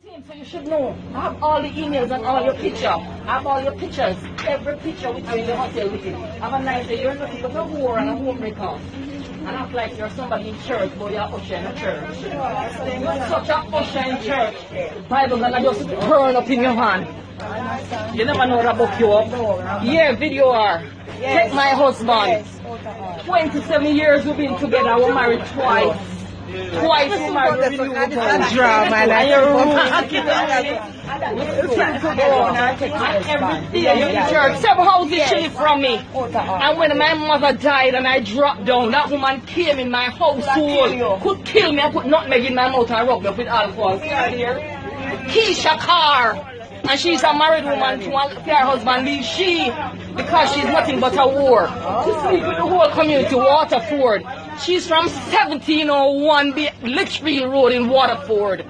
So you should know. I have all the emails and all your pictures. I have all your pictures. Every picture with you in the hotel with you. I'm a nice day. You're nothing but a whore and a homemaker. And act like you're somebody in church, but you're usher in a church. You're such a usher in church. The Bible gonna just burn up in your hand. You never know that book you up. Yeah, video are. Take my husband. 27 years we've been together. We're married twice. Twice we married. Drama and everything in church. 7 houses she lived from me. And when my mother died and I dropped down, that woman came in my household, could kill me and put nutmeg in my mouth and rub me up with alcohol. Keisha Carr. And she's a married woman to her husband leave she because she's nothing but a whore. To sleep with the whole community, Waterford. She's from 1701 Litchfield Road in Waterford.